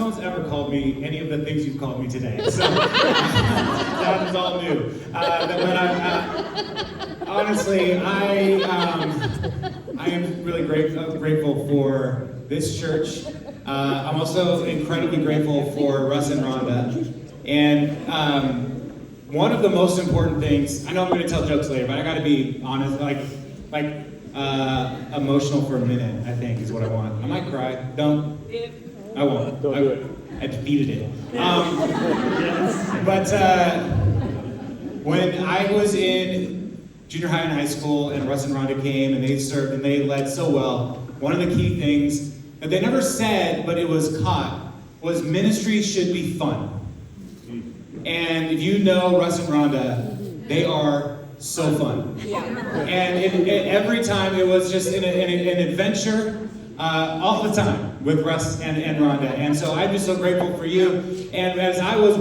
no one's ever called me any of the things you've called me today. So that is all new. Honestly, I am really grateful for this church. I'm also incredibly grateful for Russ and Rhonda. And one of the most important things, I know I'm going to tell jokes later, but I got to be honest, emotional for a minute, I think, is what I want. I might cry. Don't. I won't. Don't do it. I defeated it. But when I was in junior high and high school, and Russ and Rhonda came, and they served, and they led so well, one of the key things that they never said, but it was caught, was ministry should be fun. And if you know Russ and Rhonda, they are so fun. Yeah. And every time it was just an adventure, all the time with Russ and Rhonda. And so I'm just so grateful for you. And as I was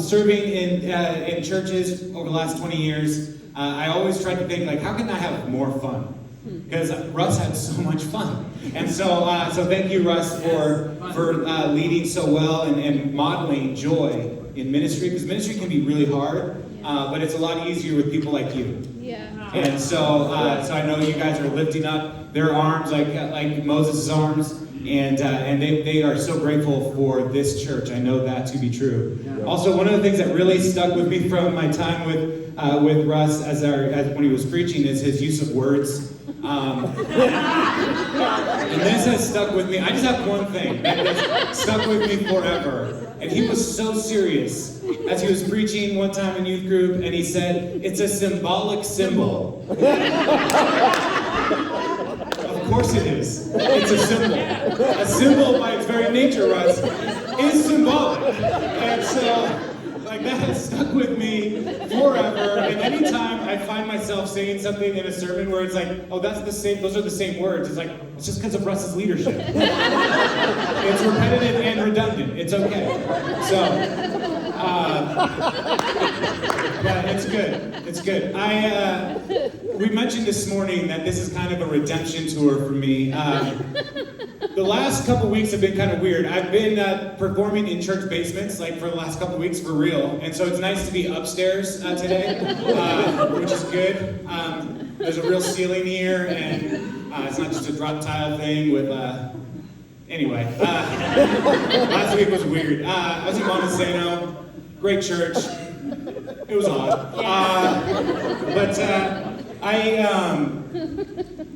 serving in churches over the last 20 years, I always tried to think, like, how can I have more fun? Because Russ had so much fun. And so thank you, Russ, for leading so well and modeling joy in ministry, because ministry can be really hard, but it's a lot easier with people like you. Yeah. And so I know you guys are lifting up their arms like Moses' arms, and they are so grateful for this church. I know that to be true. Yeah. Also, one of the things that really stuck with me from my time with Russ as when he was preaching is his use of words. And this has stuck with me. I just have one thing that has stuck with me forever. And he was so serious as he was preaching one time in youth group, and he said, "It's a symbolic symbol." Of course it is. It's a symbol. A symbol by its very nature, Russ, is symbolic. And so, that has stuck with me forever. And anytime I find myself saying something in a sermon where it's like, oh, that's the same, those are the same words, it's like, it's just because of Russ's leadership. It's repetitive and redundant. It's okay. So, yeah, it's good. It's good. We mentioned this morning that this is kind of a redemption tour for me. The last couple weeks have been kind of weird. I've been performing in church basements, for the last couple weeks for real, and so it's nice to be upstairs today, which is good. There's a real ceiling here, and it's not just a drop tile thing with, anyway. Last week was weird. I was in Montesano, great church. It was odd.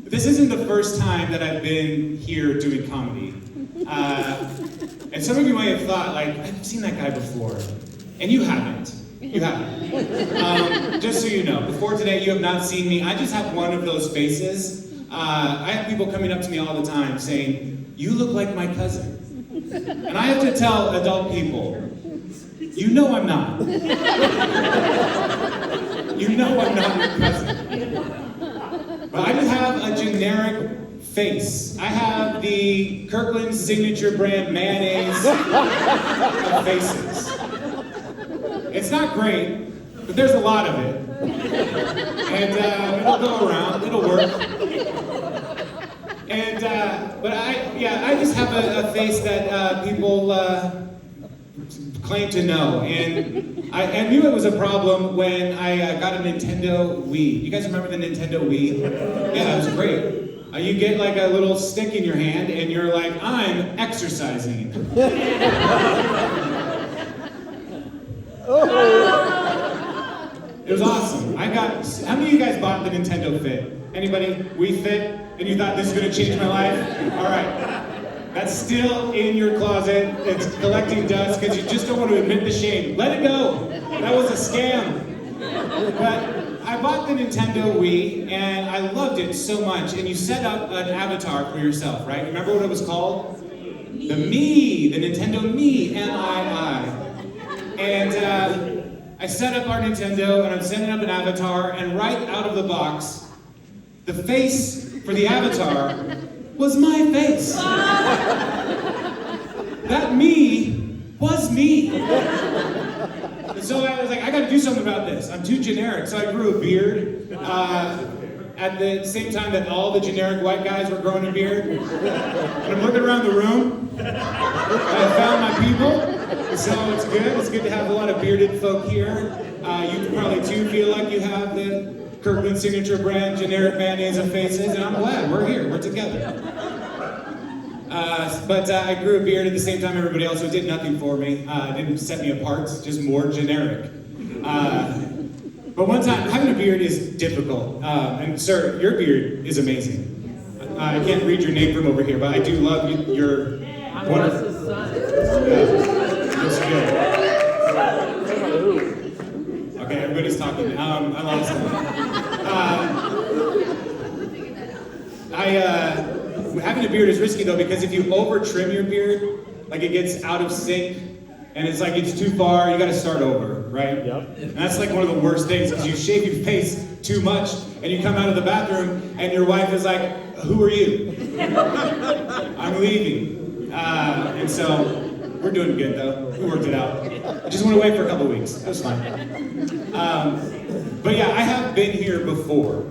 This isn't the first time that I've been here doing comedy. And some of you might have thought, I've seen that guy before. And you haven't. You haven't. Just so you know, before today, you have not seen me. I just have one of those faces. I have people coming up to me all the time saying, "You look like my cousin." And I have to tell adult people, you know I'm not. You know I'm not your cousin. But I just have a generic face. I have the Kirkland signature brand mayonnaise of faces. It's not great, but there's a lot of it. And it'll go around, it'll work. And, but I just have a face that people claim to know. And I knew it was a problem when I got a Nintendo Wii. You guys remember the Nintendo Wii? Yeah, it was great. You get a little stick in your hand and you're like, I'm exercising. It was awesome. How many of you guys bought the Nintendo Fit? Anybody? Wii Fit? And you thought this is going to change my life? All right. That's still in your closet. It's collecting dust because you just don't want to admit the shame. Let it go. That was a scam. But I bought the Nintendo Wii and I loved it so much. And you set up an avatar for yourself, right? Remember what it was called? The Mii, the Nintendo Mii, M-I-I. And I set up our Nintendo and I'm setting up an avatar, and right out of the box, the face for the avatar was my face. That me was me. And so I was like, I gotta do something about this. I'm too generic. So I grew a beard at the same time that all the generic white guys were growing a beard. And I'm looking around the room, I found my people, so it's good. It's good to have a lot of bearded folk here. You probably too feel like you have the Kirkland signature brand generic mayonnaise of faces, and I'm glad we're here. We're together. But I grew a beard at the same time everybody else, so it did nothing for me. It didn't set me apart, just more generic. But one time, having a beard is difficult. And sir, your beard is amazing. I can't read your name from over here, but I do love your wonderful. Looks good. Okay, everybody's talking. I lost it. Having a beard is risky though, because if you over trim your beard, like it gets out of sync, and it's like it's too far, you gotta start over, right? Yep. And that's like one of the worst things, because you shave your face too much, and you come out of the bathroom, and your wife is like, "Who are you?" "I'm leaving." And so, we're doing good though. We worked it out. I just went away for a couple weeks. It was fine. But yeah, I have been here before.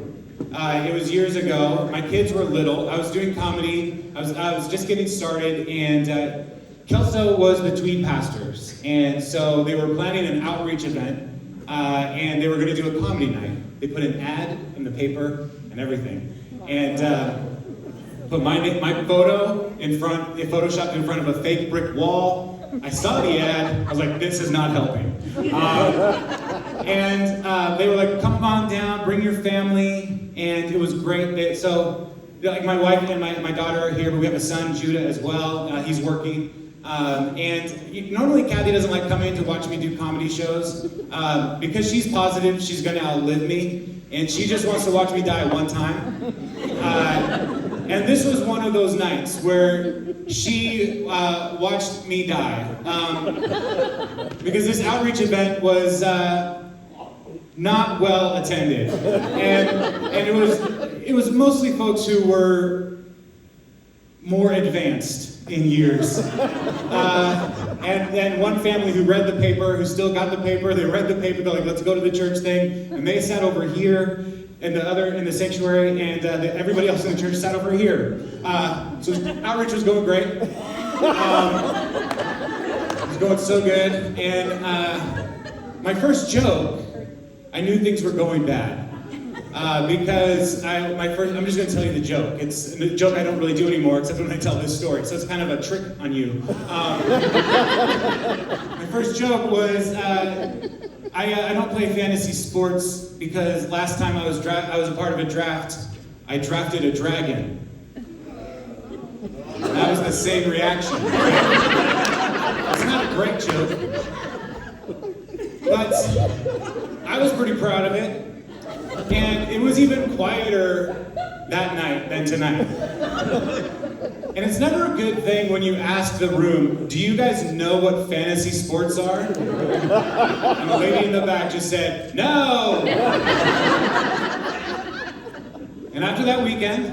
It was years ago. My kids were little. I was doing comedy. I was just getting started, and Kelso was the Tweed Pastors, and so they were planning an outreach event, and they were going to do a comedy night. They put an ad in the paper and everything, and put my photo in front. They photoshopped in front of a fake brick wall. I saw the ad. I was like, "This is not helping." And they were like, "Come on down, bring your family," and it was great. So, like, my wife and my daughter are here, but we have a son, Judah, as well. He's working. Normally Kathy doesn't like coming to watch me do comedy shows because she's positive she's going to outlive me, and she just wants to watch me die one time. And this was one of those nights where she watched me die because this outreach event was not well attended, and it was mostly folks who were more advanced in years. And one family who read the paper, who still got the paper, they read the paper, they're like, "Let's go to the church thing," and they sat over here in the sanctuary, and everybody else in the church sat over here. So outreach was going great. It was going so good, and my first joke, I knew things were going bad. Because I'm just going to tell you the joke. It's a joke I don't really do anymore, except when I tell this story. So it's kind of a trick on you. My first joke was I don't play fantasy sports because last time I was a part of a draft. I drafted a dragon. And that was the same reaction. It's not a great joke, but I was pretty proud of it. And it was even quieter that night than tonight. And it's never a good thing when you ask the room, "Do you guys know what fantasy sports are?" And the lady in the back just said, "No!" And after that weekend,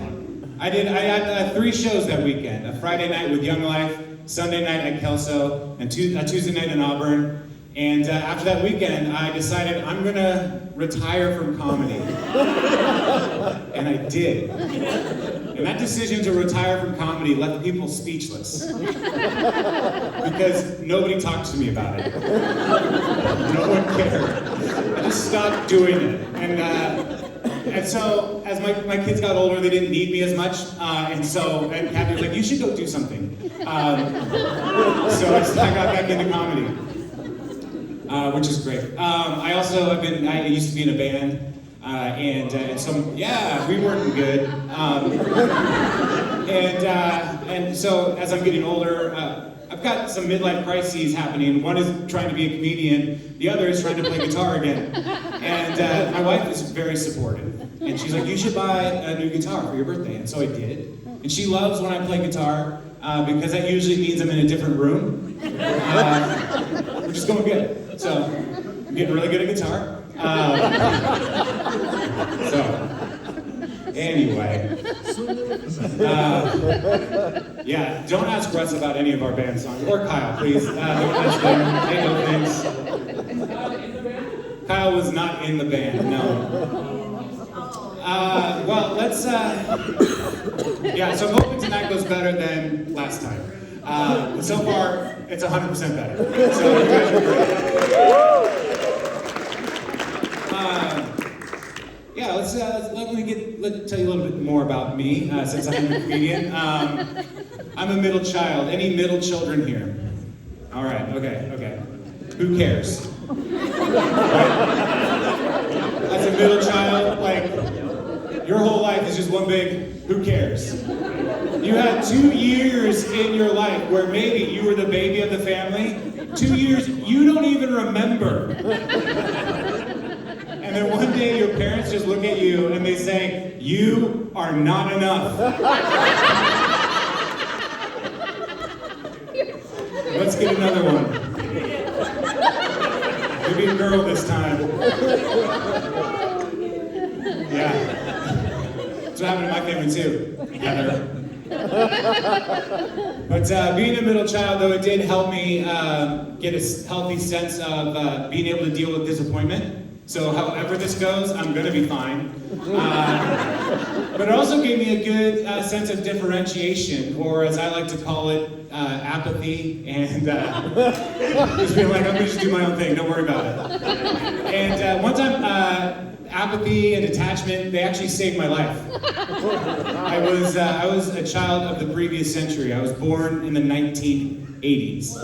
I had 3 shows that weekend. A Friday night with Young Life, Sunday night at Kelso, and a Tuesday night in Auburn. And after that weekend, I decided I'm going to retire from comedy. And I did. And that decision to retire from comedy left people speechless. Because nobody talked to me about it. No one cared. I just stopped doing it. And so, as my kids got older, they didn't need me as much. And Kathy was like, "You should go do something." So I got back into comedy. Which is great. I used to be in a band, and we weren't good. And so as I'm getting older, I've got some midlife crises happening. One is trying to be a comedian, the other is trying to play guitar again. And my wife is very supportive, and she's like, "You should buy a new guitar for your birthday," and so I did. And she loves when I play guitar because that usually means I'm in a different room. We're just going good. So, I'm getting really good at guitar. Anyway. Yeah, don't ask Russ about any of our band songs. Or Kyle, please. Don't ask them. They know things. Kyle was not in the band, no. Well, let's, so I'm hoping tonight goes better than last time. But so far, it's 100% better. So you guys are great. Yeah, let me tell you a little bit more about me, since I'm a comedian. I'm a middle child. Any middle children here? All right, okay. Who cares? Right? As a middle child, like, your whole life is just one big, who cares? You had 2 years in your life where maybe you were the baby of the family. 2 years you don't even remember. And then one day your parents just look at you and they say, you are not enough. Let's get another one. Maybe a girl this time. Yeah. That's what happened in my family too, Heather. But being a middle child, though, it did help me get a healthy sense of being able to deal with disappointment. So however this goes, I'm gonna be fine. But it also gave me a good sense of differentiation, or as I like to call it, apathy, and just being like, I'm gonna just do my own thing, don't worry about it. And one time, apathy and detachment, they actually saved my life. I was a child of the previous century. I was born in the 1980s.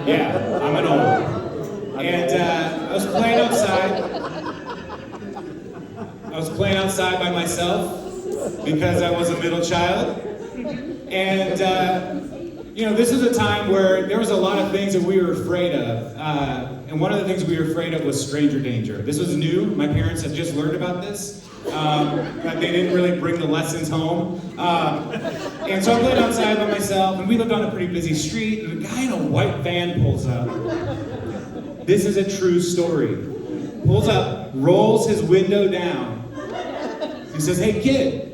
Yeah, I'm an old. And I was playing outside. I was playing outside by myself because I was a middle child. And this was a time where there was a lot of things that we were afraid of. And one of the things we were afraid of was stranger danger. This was new. My parents had just learned about this. But they didn't really bring the lessons home. And so I played outside by myself, and we lived on a pretty busy street, and a guy in a white van pulls up. This is a true story. Pulls up, rolls his window down. He says, hey kid,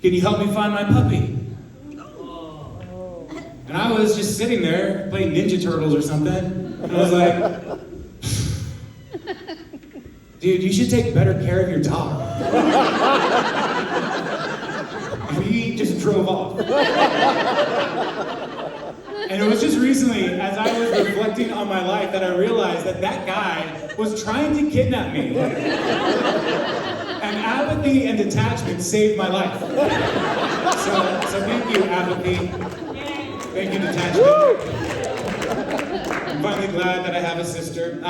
can you help me find my puppy? And I was just sitting there playing Ninja Turtles or something. And I was like, dude, you should take better care of your dog. And he just drove off. And it was just recently, as I was reflecting on my life, that I realized that that guy was trying to kidnap me. And apathy and detachment saved my life. So thank you, apathy. Thank you, detachment. I'm finally glad that I have a sister.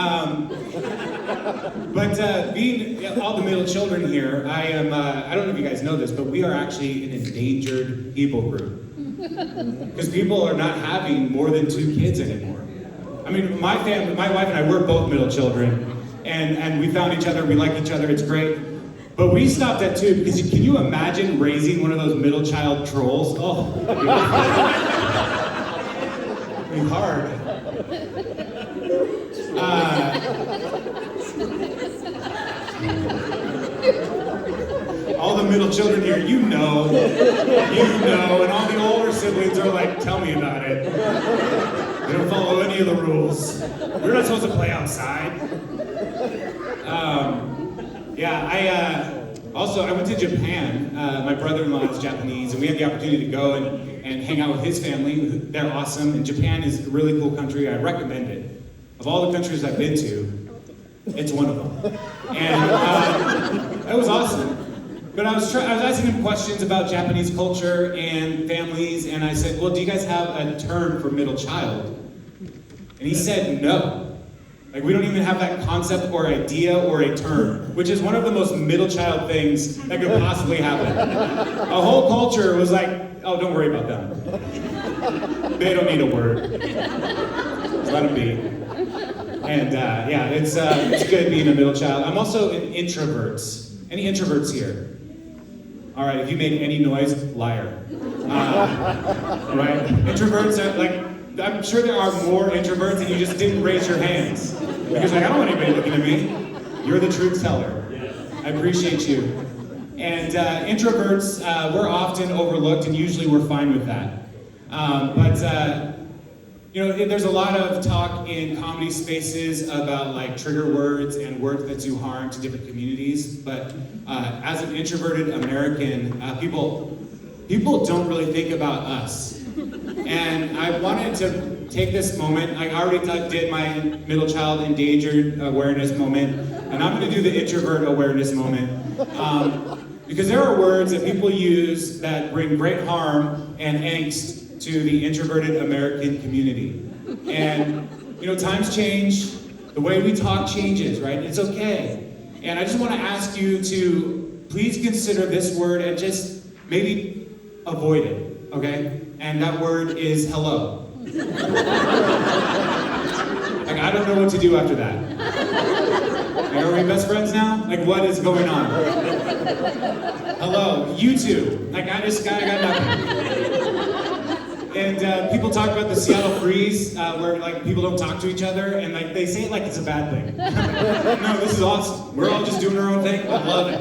But being all the middle children here, I don't know if you guys know this, but we are actually an endangered people group. Because people are not having more than 2 kids anymore. I mean, my family, my wife and I, we're both middle children, and we found each other, we like each other, it's great. But we stopped at 2 because can you imagine raising one of those middle child trolls? Oh, it'd be hard. All the middle children here, you know, and all the older siblings are like, tell me about it. They don't follow any of the rules. We're not supposed to play outside. I went to Japan. My brother-in-law is Japanese, and we had the opportunity to go and hang out with his family. They're awesome, and Japan is a really cool country. I recommend it. Of all the countries I've been to, it's one of them. And it was awesome. But I was asking him questions about Japanese culture and families, and I said, well, do you guys have a term for middle child? And he said no. Like, we don't even have that concept or idea or a term, which is one of the most middle child things that could possibly happen. A whole culture was like, oh, don't worry about them. They don't need a word. Just let them be. And it's good being a middle child. I'm also an introvert. Any introverts here? All right, if you make any noise, liar. Right? Introverts are like, I'm sure there are more introverts and you just didn't raise your hands. Because I don't want anybody looking at me. You're the truth teller. I appreciate you. And introverts, we're often overlooked and usually we're fine with that. There's a lot of talk in comedy spaces about like trigger words and words that do harm to different communities. But as an introverted American, people don't really think about us. And I wanted to take this moment. I already did my middle child endangered awareness moment, and I'm going to do the introvert awareness moment. Because there are words that people use that bring great harm and angst to the introverted American community. And, times change, the way we talk changes, right? It's okay. And I just want to ask you to please consider this word and just maybe avoid it, okay? And that word is hello. I don't know what to do after that. Are we best friends now? What is going on? Hello, you two. I got nothing. And people talk about the Seattle freeze, where people don't talk to each other, and they say it like it's a bad thing. No, this is awesome. We're all just doing our own thing. I love it.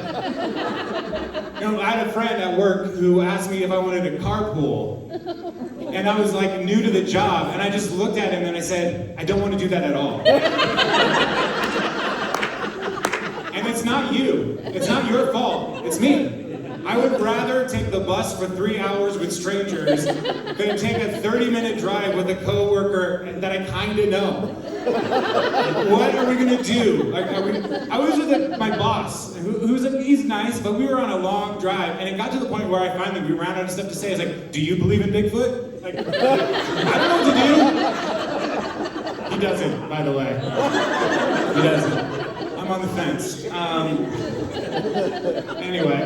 I had a friend at work who asked me if I wanted to carpool, and I was new to the job, and I just looked at him and I said, I don't want to do that at all. And it's not you. It's not your fault. It's me. I would rather take the bus for 3 hours with strangers than take a 30-minute drive with a coworker that I kind of know. What are we gonna do? I was with my boss, he's nice, but we were on a long drive, and it got to the point where we ran out of stuff to say. I was like, do you believe in Bigfoot? I don't know what to do. He doesn't, by the way. He doesn't. I'm on the fence. Anyway,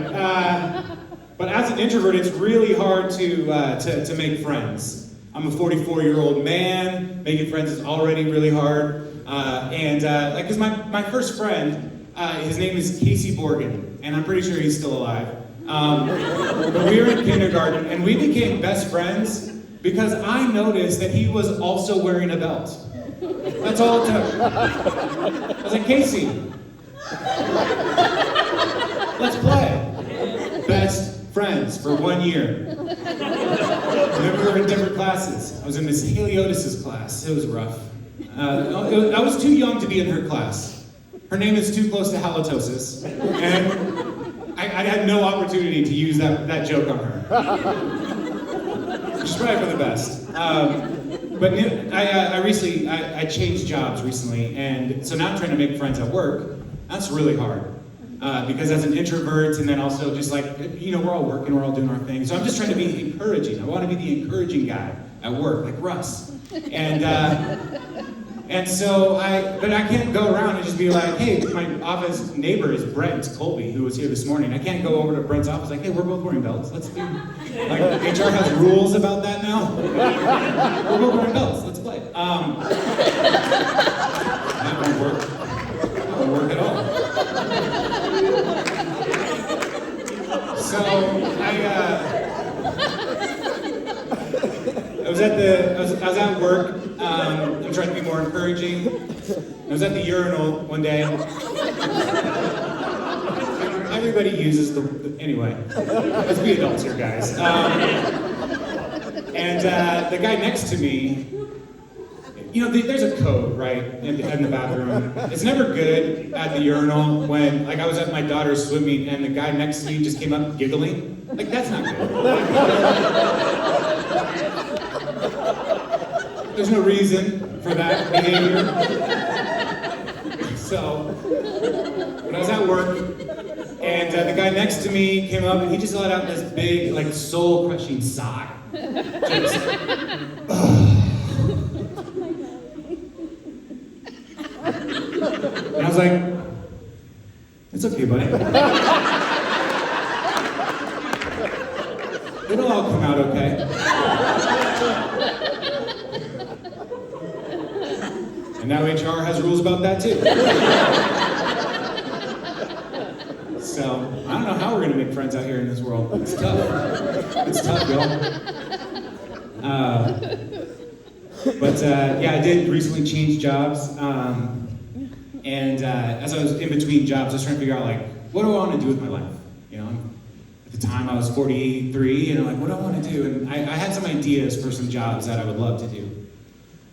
but as an introvert, it's really hard to make friends. I'm a 44-year-old man. Making friends is already really hard. Because my first friend, his name is Casey Borgen, and I'm pretty sure he's still alive. But we were in kindergarten, and we became best friends because I noticed that he was also wearing a belt. That's all it took. I was like, Casey, let's play. Best friends for 1 year. Then we were in different classes. I was in Miss Haliotis' class. It was rough. I was too young to be in her class. Her name is too close to halitosis. And I had no opportunity to use that joke on her. She's probably for the best. But I changed jobs recently, and so now I'm trying to make friends at work. That's really hard. Because as an introvert, and then also just we're all working, we're all doing our thing. So I'm just trying to be encouraging. I want to be the encouraging guy at work, like Russ. But I can't go around and just be like, hey, my office neighbor is Brent Colby, who was here this morning. I can't go over to Brent's office like, hey, we're both wearing belts. Let's do, HR has rules about that now. We're both wearing belts. Let's play. That won't work. That won't work at all. So I was at work. I'm trying to be more encouraging. I was at the urinal one day. Everybody uses anyway. Let's be adults here, guys. The guy next to me, there's a code, right, in the bathroom. It's never good at the urinal when, I was at my daughter's swim meet and the guy next to me just came up giggling. That's not good. There's no reason for that behavior. So, when I was at work, and the guy next to me came up and he just let out this big, soul-crushing sigh. Just, And I was like, it's okay, buddy. It'll all come out okay. And now HR has rules about that too. So, I don't know how we're gonna make friends out here in this world. It's tough. It's tough, y'all. I did recently change jobs. As I was in between jobs, I was trying to figure out, what do I want to do with my life? At the time I was 43, and what do I want to do? And I had some ideas for some jobs that I would love to do.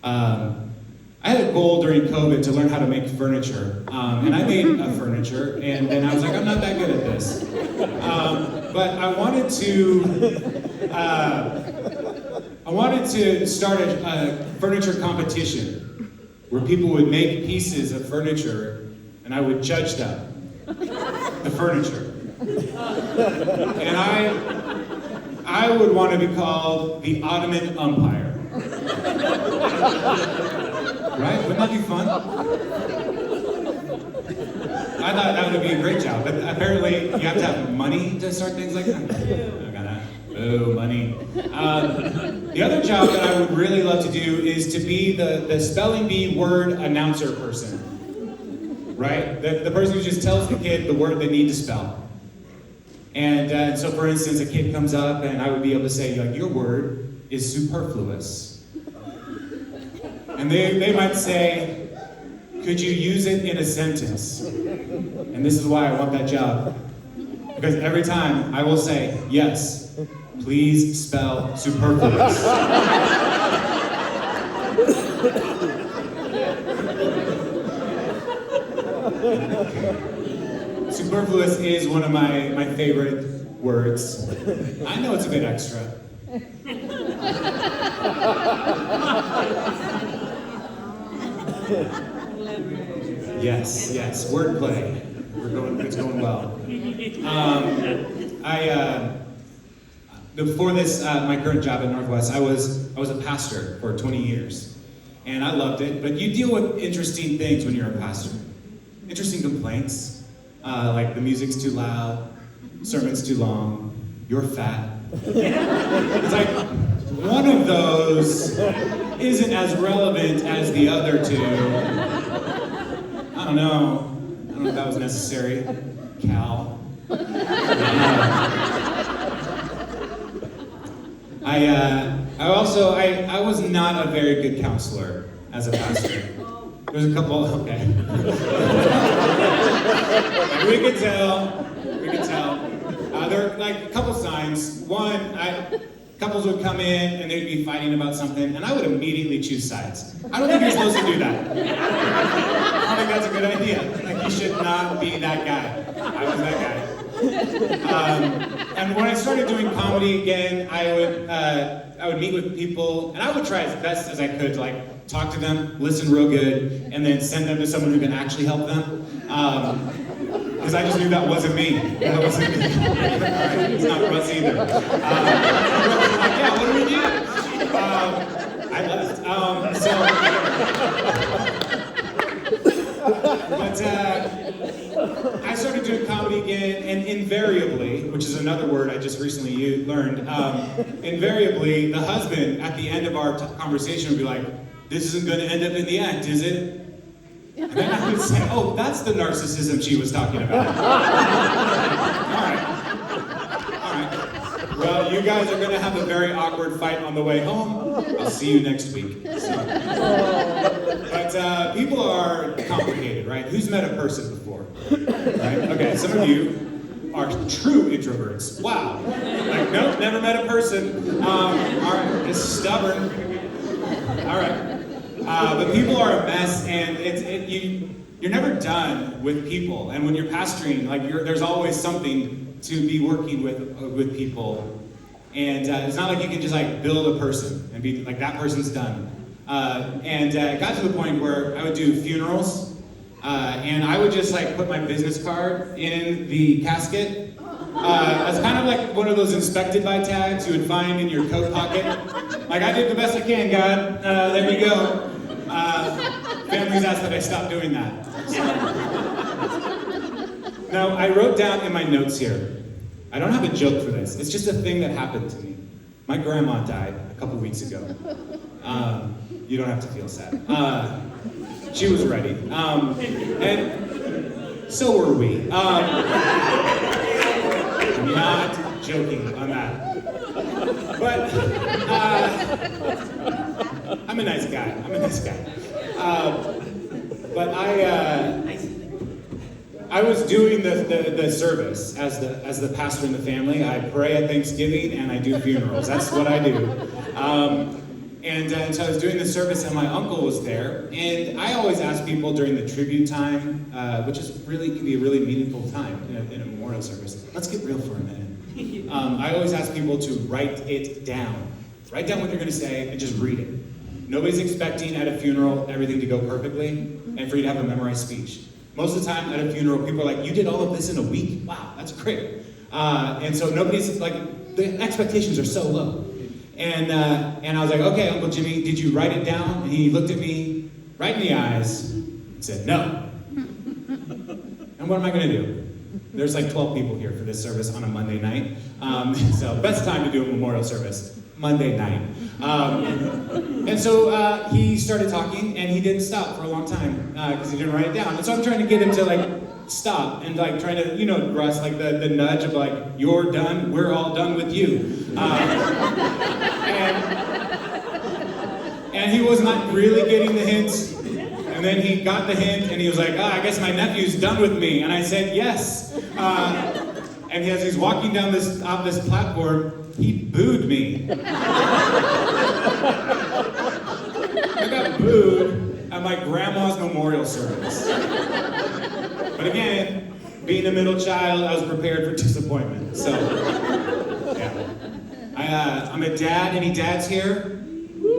I had a goal during COVID to learn how to make furniture, and I made a furniture, and then I was like, I'm not that good at this. But I wanted I wanted to start a furniture competition where people would make pieces of furniture and I would judge them, the furniture. And I would want to be called the Ottoman umpire. Right? Wouldn't that be fun? I thought that would be a great job, but apparently you have to have money to start things like that. Oh, money. The other job that I would really love to do is to be the spelling bee word announcer person. Right? The person who just tells the kid the word they need to spell. And so, for instance, a kid comes up and I would be able to say, like, your word is superfluous. And they might say, could you use it in a sentence? And this is why I want that job. Because every time I will say, yes, please spell superfluous. Superfluous is one of my favorite words. I know it's a bit extra. Yes, wordplay. It's going well. Before this, my current job at Northwest, I was a pastor for 20 years, and I loved it. But you deal with interesting things when you're a pastor. Interesting complaints, like the music's too loud, sermon's too long, you're fat. It's like one of those isn't as relevant as the other two. I don't know if that was necessary. Cal. I was not a very good counselor as a pastor. There's a couple, okay. We could tell. There are like a couple signs. One, couples would come in and they'd be fighting about something, and I would immediately choose sides. I don't think you're supposed to do that. I don't think that's a good idea. Like, you should not be that guy. I was that guy. And when I started doing comedy again, I would meet with people, and I would try as best as I could to like talk to them, listen real good, and then send them to someone who can actually help them. Because I just knew that wasn't me. That wasn't me. It's not Russ either. Russ was like, yeah, what do we do? I left. I started doing comedy again, and invariably, which is another word I just recently learned, invariably, the husband at the end of our conversation would be like, this isn't going to end up in the act, is it? And then I would say, oh, that's the narcissism she was talking about. All right. Well, you guys are going to have a very awkward fight on the way home. I'll see you next week. But people are complicated, right? Who's met a person before? Right? Okay, some of you are true introverts. Wow. Like, nope, never met a person. All right, just stubborn. All right. But people are a mess, and you're never done with people. And when you're pastoring, like there's always something to be working with people. And it's not like you can just like build a person and be like, that person's done. It got to the point where I would do funerals, and I would just like put my business card in the casket. It's kind of like one of those inspected by tags you would find in your coat pocket. Like, I did the best I can, God. There we go. Families asked that I stop doing that. Now, I wrote down in my notes here, I don't have a joke for this. It's just a thing that happened to me. My grandma died a couple weeks ago. You don't have to feel sad. She was ready. And so were we. I'm not joking on that. But I'm a nice guy. But I was doing the service as the pastor in the family. I pray at Thanksgiving and I do funerals. That's what I do. So I was doing the service and my uncle was there. And I always ask people during the tribute time, which can be a really meaningful time in a memorial service. Let's get real for a minute. I always ask people to write it down. Write down what you're going to say and just read it. Nobody's expecting at a funeral everything to go perfectly and for you to have a memorized speech. Most of the time at a funeral, people are like, you did all of this in a week? Wow, that's great. And so nobody's like, the expectations are so low. And I was like, okay, Uncle Jimmy, did you write it down? And he looked at me right in the eyes and said, no. And what am I going to do? There's like 12 people here for this service on a Monday night. So best time to do a memorial service, Monday night. And so he started talking, and he didn't stop for a long time because he didn't write it down. And so I'm trying to get him to like stop and like trying to, Russ, like the nudge of like, you're done, we're all done with you. And he was not really getting the hints. And then he got the hint, and he was like, I guess my nephew's done with me. And I said, yes. And as he's walking down this platform, he booed me. I got booed at my grandma's memorial service. But again, being a middle child, I was prepared for disappointment. So, yeah. I'm a dad. Any dads here?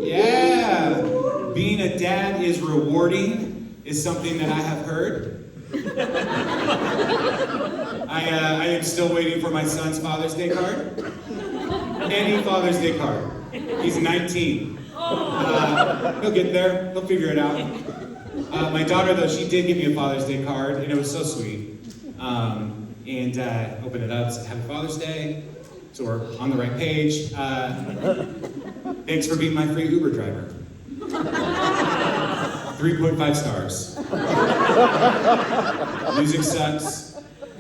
Yeah. Being a dad is rewarding, is something that I have heard. I am still waiting for my son's Father's Day card. Any Father's Day card. He's 19. He'll get there. He'll figure it out. My daughter, though, she did give me a Father's Day card, and it was so sweet. And I opened it up, said, Happy Father's Day. So we're on the right page. Thanks for being my free Uber driver. 3.5 stars. Music sucks,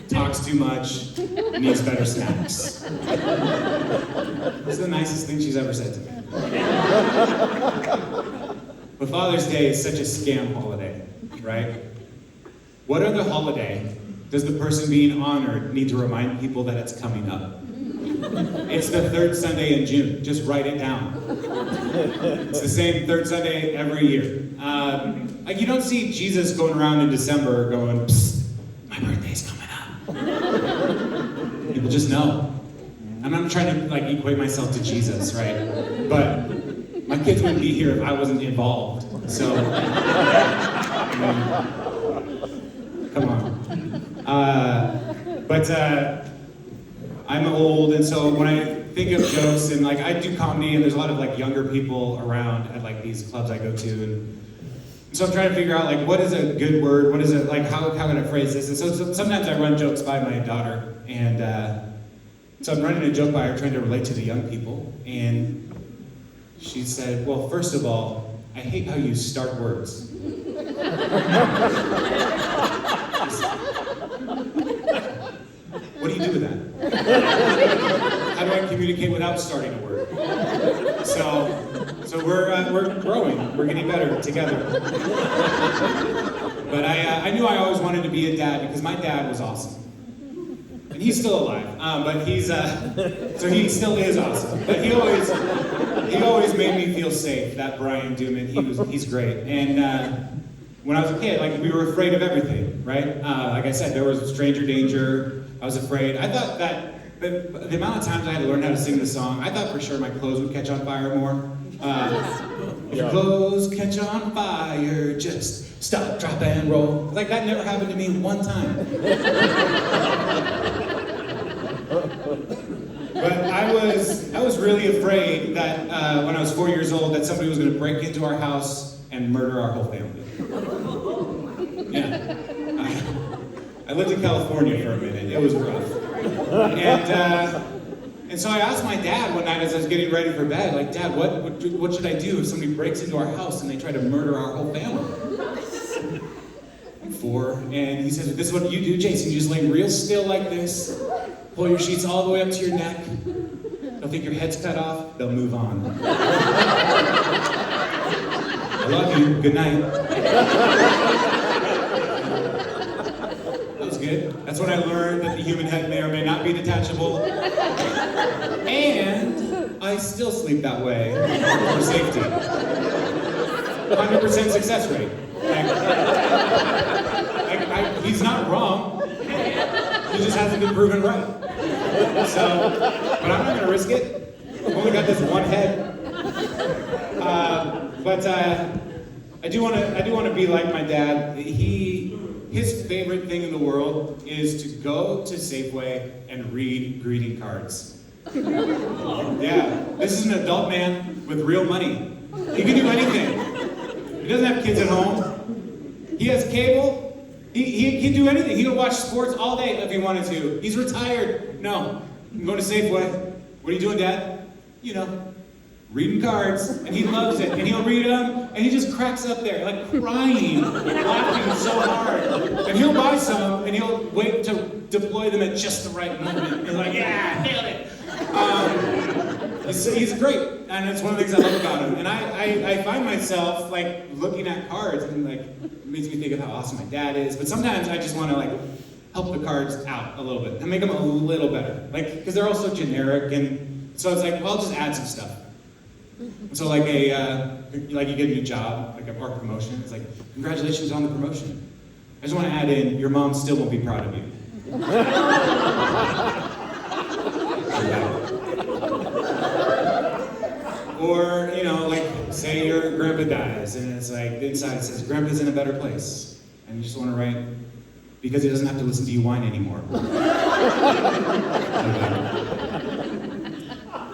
talks too much, needs better snacks. It's the nicest thing she's ever said to me. But Father's Day is such a scam holiday, right? What other holiday does the person being honored need to remind people that it's coming up? It's the third Sunday in June. Just write it down. It's the same third Sunday every year. Like you don't see Jesus going around in December going, psst, my birthday's coming up. People just know. I'm not trying to like equate myself to Jesus, right? But my kids wouldn't be here if I wasn't involved. So, come on. But I'm old, and so when I think of jokes, and like I do comedy, and there's a lot of like younger people around at like these clubs I go to, and so I'm trying to figure out like what is a good word, what is it like, how can I phrase this? And so sometimes I run jokes by my daughter, and so I'm running a joke by her trying to relate to the young people, and she said, well, first of all, I hate how you start words. What do you do with that? How do I communicate without starting a word? So we're growing. We're getting better together. But I knew I always wanted to be a dad because my dad was awesome. And he's still alive. But he's so he still is awesome. But he always made me feel safe. That Brian Duman, he's great. And when I was a kid, like we were afraid of everything, right? Like I said, there was stranger danger. I was afraid. I thought that the amount of times I had to learn how to sing the song, I thought for sure my clothes would catch on fire more. If your clothes catch on fire, just stop, drop, and roll. Like that never happened to me one time. But I was really afraid that when I was 4 years old that somebody was going to break into our house and murder our whole family. Yeah. I lived in California for a minute. It was rough. And so I asked my dad one night as I was getting ready for bed, like, Dad, what should I do if somebody breaks into our house and they try to murder our whole family? I'm 4, and he says, this is what you do, Jason. You just lay real still like this, pull your sheets all the way up to your neck. They'll think your head's cut off. They'll move on. I love you. Good night. Good. That's when I learned that the human head may or may not be detachable. And I still sleep that way for safety. 100% success rate. He's not wrong. He just hasn't been proven right. So, but I'm not going to risk it. I've only got this one head. But I do want to be like my dad. His favorite thing in the world is to go to Safeway and read greeting cards. Yeah, this is an adult man with real money. He can do anything. He doesn't have kids at home. He has cable. He can do anything. He can watch sports all day if he wanted to. He's retired. No, I'm going to Safeway. What are you doing, Dad? You know, reading cards, and he loves it. And he'll read them, and he just cracks up there, like crying, laughing so hard. And he'll buy some, and he'll wait to deploy them at just the right moment. He's like, yeah, nailed it. He's great, and it's one of the things I love about him. And I find myself like looking at cards, and like it makes me think of how awesome my dad is. But sometimes I just want to like help the cards out a little bit and make them a little better, like because they're all so generic. And so it's like, well, I'll just add some stuff. So like you get a new job, like a park promotion. It's like, congratulations on the promotion. I just want to add in, your mom still won't be proud of you. Or, you know, like, say your grandpa dies, and it's like, inside it says, Grandpa's in a better place. And you just want to write, because he doesn't have to listen to you whine anymore.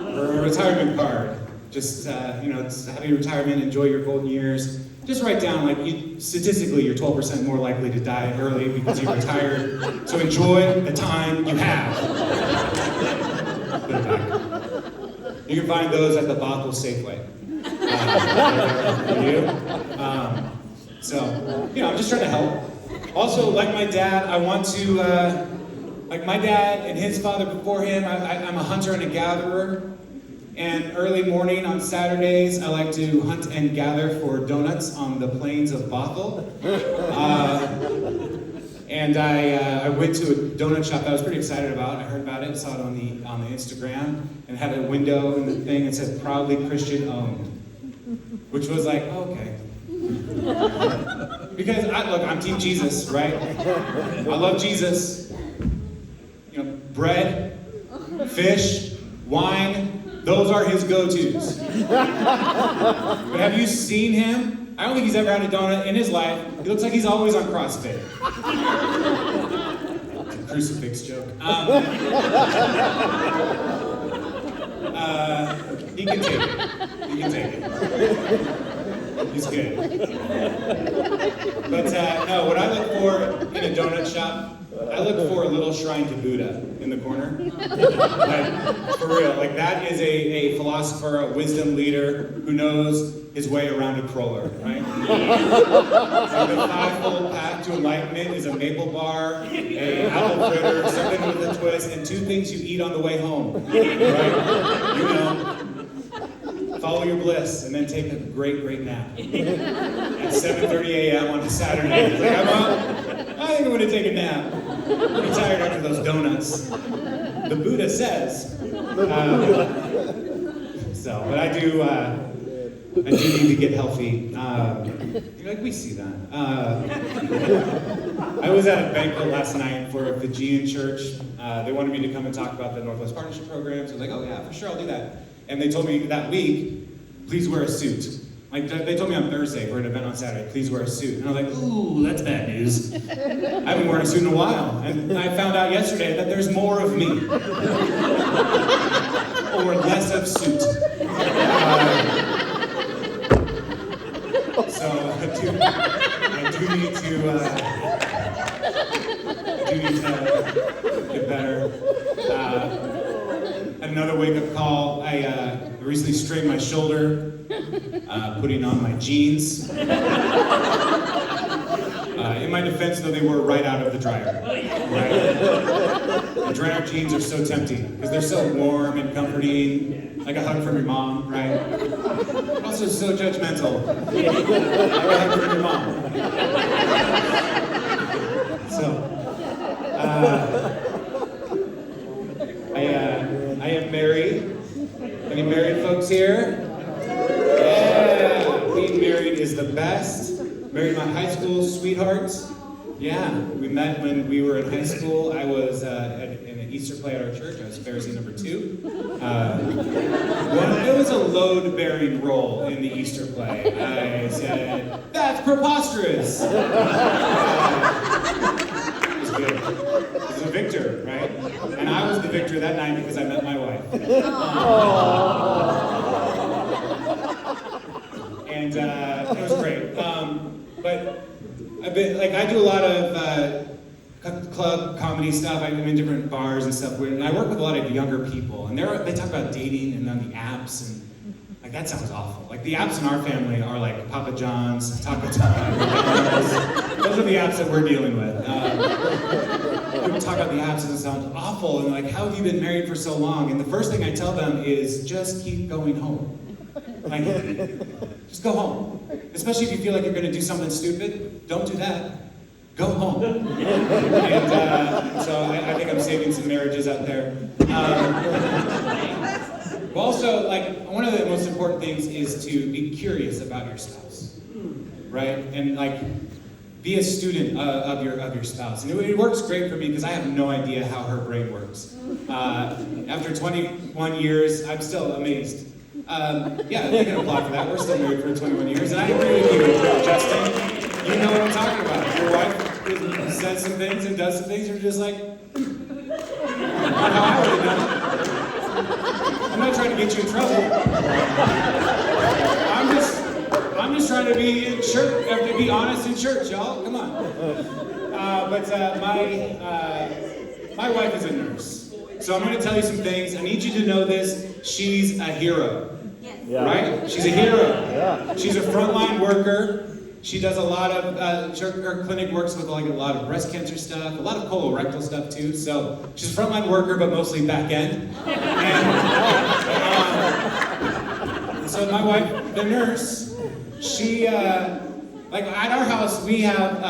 Or a retirement card. Just, it's happy retirement, enjoy your golden years. Just write down, like, statistically, you're 12% more likely to die early because you're retired. So enjoy the time you have. Put it back. You can find those at the Bothell Safeway. I'm just trying to help. Also, like my dad, I want to, like my dad and his father before him, I'm a hunter and a gatherer. And early morning on Saturdays, I like to hunt and gather for donuts on the plains of Bothell. And I went to a donut shop that I was pretty excited about. I heard about it, saw it on the Instagram, and it had a window in the thing that said "Proudly Christian Owned," which was like, oh, okay. Because I'm Team Jesus, right? I love Jesus. You know, bread, fish, wine. Those are his go-tos. But have you seen him? I don't think he's ever had a donut in his life. He looks like he's always on CrossFit. It's a crucifix joke. He can take it. He can take it. He's good. But no, what I look for in a donut shop, I look for a little shrine to Buddha in the corner. Like, for real, like that is a philosopher, a wisdom leader who knows his way around a crawler, right? So the five-fold path to enlightenment is a maple bar, a apple fritter, something with a twist, and two things you eat on the way home, right? You know, follow your bliss, and then take a great, great nap. At 7:30 a.m. on a Saturday. It's like, I think I'm gonna take a nap. I'm tired after those donuts. The Buddha says. But I do need to get healthy. We see that. I was at a banquet last night for a Fijian church. They wanted me to come and talk about the Northwest Partnership Program. So I was like, oh yeah, for sure, I'll do that. And they told me that week, please wear a suit. Like, they told me on Thursday for an event on Saturday, please wear a suit. And I was like, ooh, that's bad news. I haven't worn a suit in a while. And I found out yesterday that there's more of me. Or less of suit. So I do need to get better. Another wake-up call, I recently strained my shoulder, putting on my jeans. In my defense, though, they were right out of the dryer. Right? The dryer jeans are so tempting, because they're so warm and comforting, like a hug from your mom, right? But also so judgmental, like a hug from your mom. So, I am married. Any married folks here? Yeah, being married is the best. Married my high school sweethearts. Yeah, we met when we were in high school. I was in an Easter play at our church. I was Pharisee number 2. It was a load-bearing role in the Easter play. I said, "That's preposterous." It was good. It was a victor, right? And I was the victor that night because I met my wife. And it was great. But I do a lot of club comedy stuff. I'm in different bars and stuff. And I work with a lot of younger people, and they talk about dating and on the apps, and like that sounds awful. Like the apps in our family are like Papa John's, Taco Time. Those are the apps that we're dealing with. People talk about the apps and it sounds awful, and like, how have you been married for so long? And the first thing I tell them is just keep going home. Like, just go home. Especially if you feel like you're going to do something stupid, don't do that. Go home. And so I think I'm saving some marriages out there. But also, like, one of the most important things is to be curious about your spouse, right? And like, be a student of your spouse. And it works great for me because I have no idea how her brain works. After 21 years, I'm still amazed. Yeah, we can applaud for that. We're still married for 21 years, and I agree with you, Justin. You know what I'm talking about. Your wife says some things and does some things, you're just like, not how I would have done it. I'm not trying to get you in trouble. I'm just trying to be in church, to be honest in church, y'all. Come on. My wife is a nurse, so I'm going to tell you some things. I need you to know this. She's a hero. Yeah. Right? She's a hero. Yeah. She's a frontline worker. She does a lot of, her clinic works with like a lot of breast cancer stuff, a lot of colorectal stuff too. So she's a frontline worker, but mostly back end. And so my wife, the nurse, she, like at our house, we have,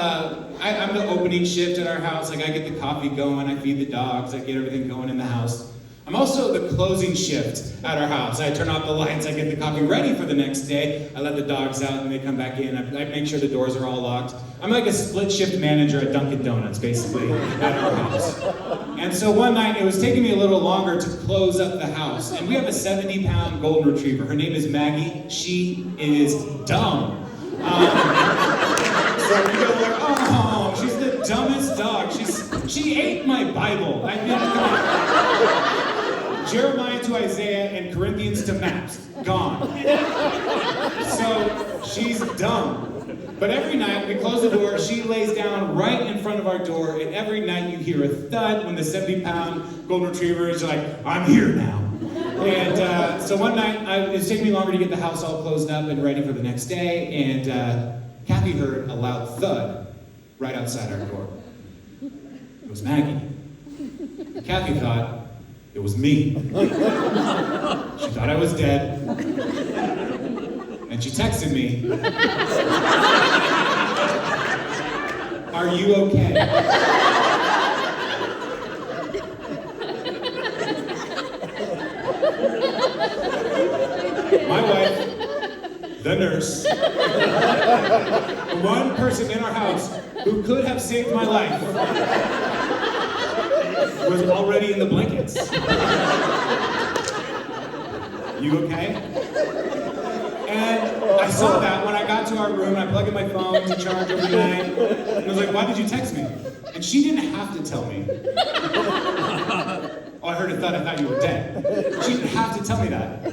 I'm the opening shift at our house. Like I get the coffee going, I feed the dogs, I get everything going in the house. I'm also the closing shift at our house. I turn off the lights, I get the coffee ready for the next day. I let the dogs out and they come back in. I make sure the doors are all locked. I'm like a split shift manager at Dunkin' Donuts, basically, at our house. And so one night, it was taking me a little longer to close up the house. And we have a 70-pound golden retriever. Her name is Maggie. She is dumb. So we go like, oh, she's the dumbest dog. She ate my Bible. I mean, come on. Jeremiah to Isaiah and Corinthians to maps. Gone. So she's dumb. But every night we close the door, she lays down right in front of our door, and every night you hear a thud when the 70-pound golden retriever is like, I'm here now. And so one night, it's taking me longer to get the house all closed up and ready for the next day, and Kathy heard a loud thud right outside our door. It was Maggie. Kathy thought it was me. She thought I was dead. And she texted me, "Are you okay?" My wife, the nurse, the one person in our house who could have saved my life, was already in the blankets. You okay? And I saw that when I got to our room. I plugged in my phone to charge overnight. And I was like, why did you text me? And she didn't have to tell me. Oh, I heard a thud. I thought you were dead. She didn't have to tell me that.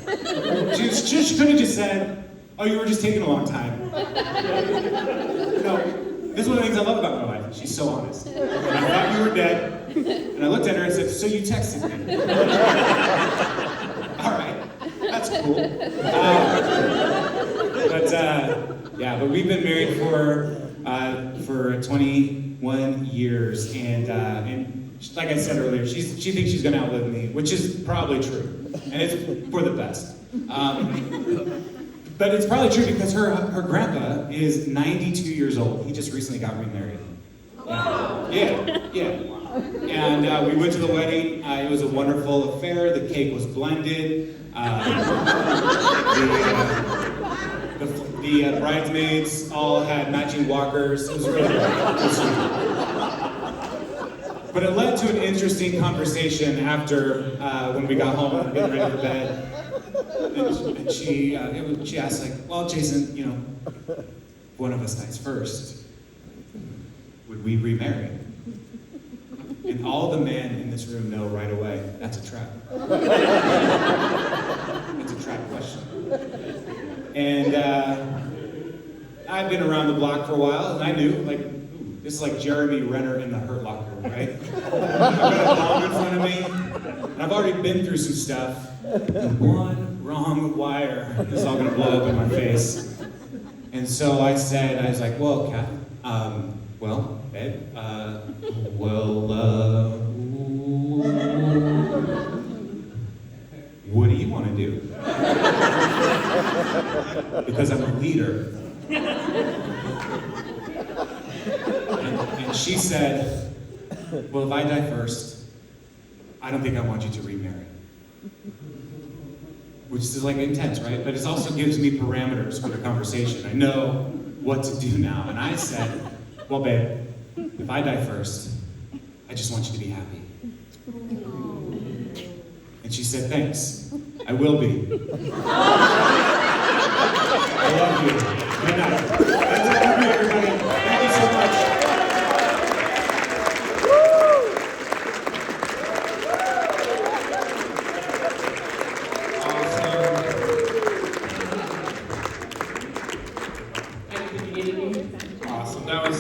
She could have just said, oh, you were just taking a long time. No, this is one of the things I love about my wife. She's so honest. And I thought you were dead. And I looked at her and said, so you texted me. All right, that's cool. But we've been married for 21 years, and like I said earlier, she thinks she's gonna outlive me, which is probably true, and it's for the best. But it's probably true because her grandpa is 92 years old. He just recently got remarried. Yeah. And we went to the wedding. It was a wonderful affair. The cake was blended. The bridesmaids all had matching walkers. It was really good. But it led to an interesting conversation after when we got home and getting ready for bed. And she asked, like, well, Jason, you know, one of us dies first. Would we remarry? And all the men in this room know right away, that's a trap. It's a trap question. And I've been around the block for a while, and I knew, like, ooh, this is like Jeremy Renner in the Hurt Locker, right? I've got a bomb in front of me, and I've already been through some stuff. And one wrong wire, this is all gonna blow up in my face. And so I was like, well, Kath, well, babe, what do you want to do? Because I'm a leader. And she said, well, if I die first, I don't think I want you to remarry. Which is like intense, right? But it also gives me parameters for the conversation. I know what to do now. And I said, well, babe, if I die first, I just want you to be happy. And she said, thanks. I will be. I love you. Good night. That's it for me, everybody.